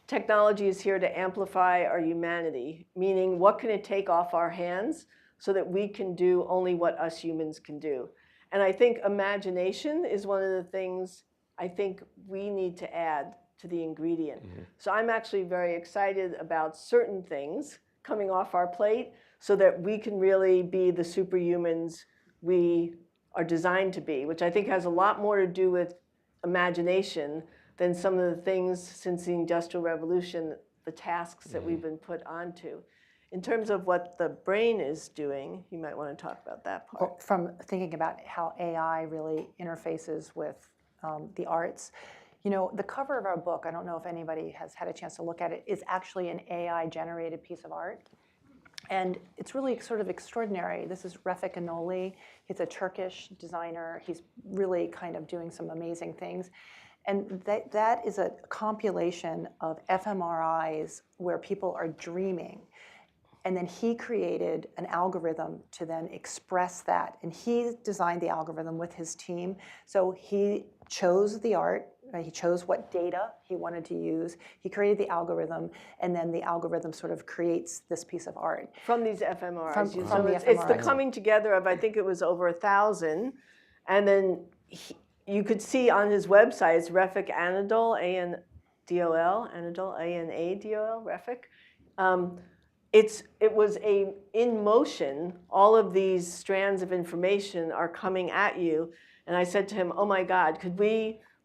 technology is here to amplify our humanity, meaning what can it take off our hands so that we can do only what us humans can do. And I think imagination is one of the things I think we need to add to the ingredient. So I'm actually very excited about certain things coming off our plate so that we can really be the superhumans we are designed to be, which I think has a lot more to do with imagination than some of the things since the Industrial Revolution, the tasks that we've been put onto. In terms of what the brain is doing, you might want to talk about that part. Well, from thinking about how AI really interfaces with the arts. You know, the cover of our book, I don't know if anybody has had a chance to look at it, is actually an AI-generated piece of art. And it's really sort of extraordinary. This is Refik Anoli. He's a Turkish designer. He's really kind of doing some amazing things. And that is a compilation of fMRIs where people are dreaming. And then he created an algorithm to then express that. And he designed the algorithm with his team. So he chose the art, he chose what data he wanted to use. He created the algorithm, and then the algorithm sort of creates this piece of art. From these fMRIs. From the It's the fMRIs. coming together of, I think it was over 1,000. And then you could see on his website, it's Refik Anadol, A-N-D-O-L, Anadol, A-N-A-D-O-L, Refik. It was in motion. All of these strands of information are coming at you. And I said to him, oh my God,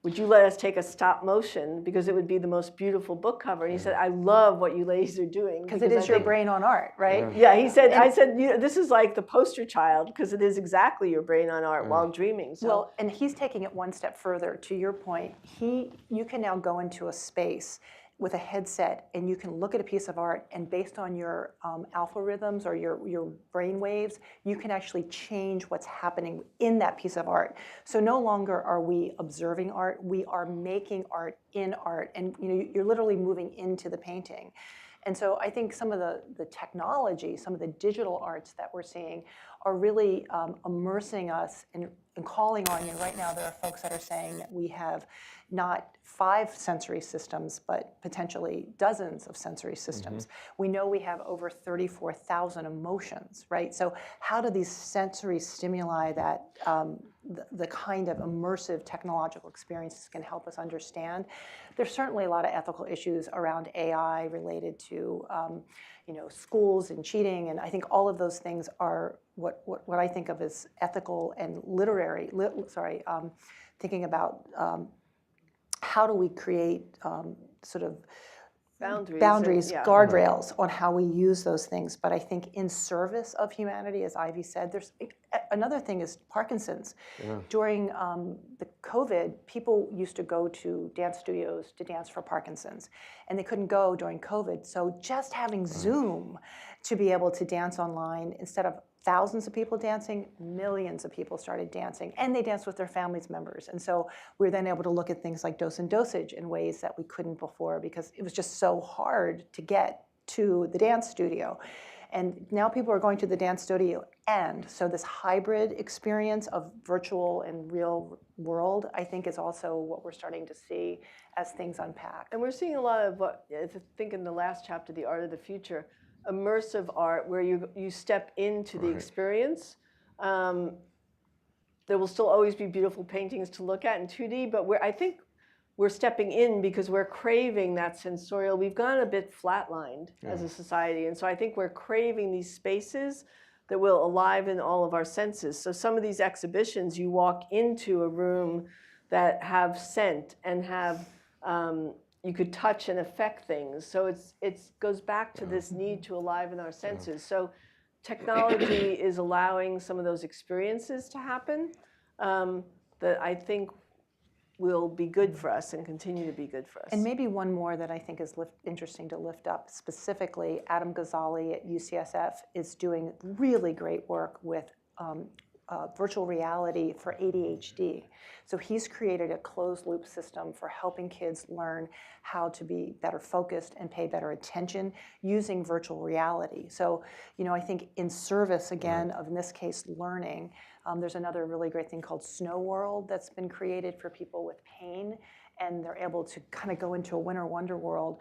would you let us take a stop motion, because it would be the most beautiful book cover? And he said, I love what you ladies are doing. Because it is your brain on art, right? Yeah, he said, I said, this is like the poster child, because it is exactly your brain on art while dreaming. So. Well, and he's taking it one step further. To your point, you can now go into a space with a headset, and you can look at a piece of art, and based on your alpha rhythms or your brain waves, you can actually change what's happening in that piece of art. So no longer are we observing art, we are making art in art, and you're literally moving into the painting. And so I think some of the technology, some of the digital arts that we're seeing are really immersing us and calling on you. Right now there are folks that are saying that we have not 5 sensory systems, but potentially dozens of sensory systems. We know we have over 34,000 emotions, right? So how do these sensory stimuli that the kind of immersive technological experiences can help us understand? There's certainly a lot of ethical issues around AI related to schools and cheating, and I think all of those things are what I think of as ethical and thinking about how do we create sort of boundaries, yeah. guardrails on how we use those things. But I think in service of humanity, as Ivy said, there's another thing is Parkinson's. During the COVID, people used to go to dance studios to dance for Parkinson's, and they couldn't go during COVID. So just having Zoom to be able to dance online, instead of thousands of people dancing, millions of people started dancing, and they danced with their families members. And so we were then able to look at things like dose and dosage in ways that we couldn't before, because it was just so hard to get to the dance studio. And now people are going to the dance studio, and so this hybrid experience of virtual and real world, I think, is also what we're starting to see as things unpack. And we're seeing a lot of what, I think in the last chapter, The Art of the Future, immersive art where you step into the experience. There will still always be beautiful paintings to look at in 2D, but I think we're stepping in because we're craving that sensorial. We've gone a bit flatlined as a society, and so I think we're craving these spaces that will enliven all of our senses. So some of these exhibitions, you walk into a room that have scent and have you could touch and affect things. So it goes back to this need to enliven our senses. So technology is allowing some of those experiences to happen that I think will be good for us and continue to be good for us. And maybe one more that I think is interesting to lift up specifically, Adam Ghazali at UCSF is doing really great work with virtual reality for ADHD. So he's created a closed loop system for helping kids learn how to be better focused and pay better attention using virtual reality. So, I think in service, again, of, in this case, learning, there's another really great thing called Snow World that's been created for people with pain, and they're able to kind of go into a winter wonder world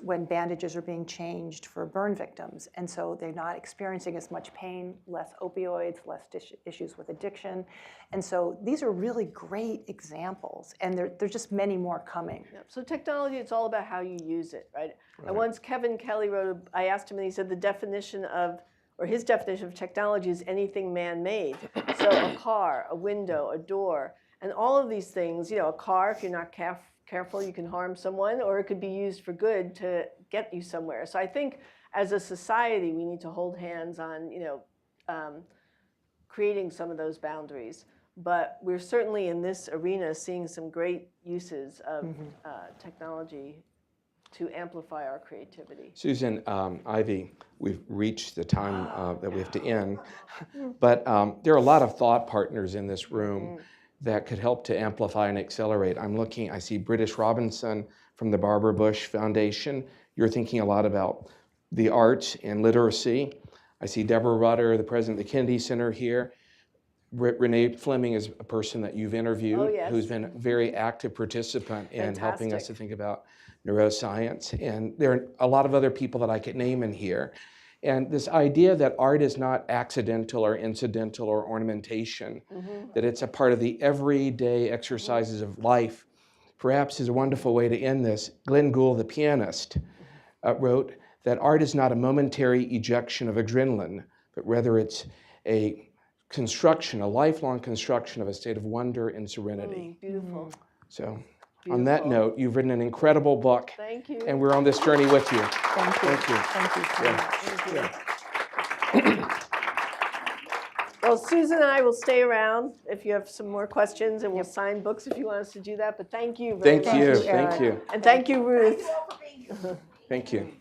when bandages are being changed for burn victims. And so they're not experiencing as much pain, less opioids, less issues with addiction. And so these are really great examples, and there's just many more coming. Yeah. So technology, it's all about how you use it, right? And once Kevin Kelly I asked him, and he said his definition of technology is anything man-made. So a car, a window, a door, and all of these things, a car, if you're not careful, you can harm someone, or it could be used for good to get you somewhere. So I think as a society, we need to hold hands on, creating some of those boundaries. But we're certainly in this arena seeing some great uses of technology to amplify our creativity. Susan, Ivy, we've reached the time that we have to end, but there are a lot of thought partners in this room that could help to amplify and accelerate. I see British Robinson from the Barbara Bush Foundation. You're thinking a lot about the arts and literacy. I see Deborah Rutter, the president of the Kennedy Center here. Renee Fleming is a person that you've interviewed who's been a very active participant in helping us to think about neuroscience. And there are a lot of other people that I could name in here. And this idea that art is not accidental or incidental or ornamentation, that it's a part of the everyday exercises of life, perhaps is a wonderful way to end this. Glenn Gould, the pianist, wrote that art is not a momentary ejection of adrenaline, but rather it's a lifelong construction of a state of wonder and serenity. Beautiful. So on that note, you've written an incredible book. Thank you. And we're on this journey with you. Thank you. Thank you. Thank you so much. Thank you. Well, Susan and I will stay around if you have some more questions, and we'll sign books if you want us to do that. But thank you very much. Thank you. And thank you, Ruth. Thank you.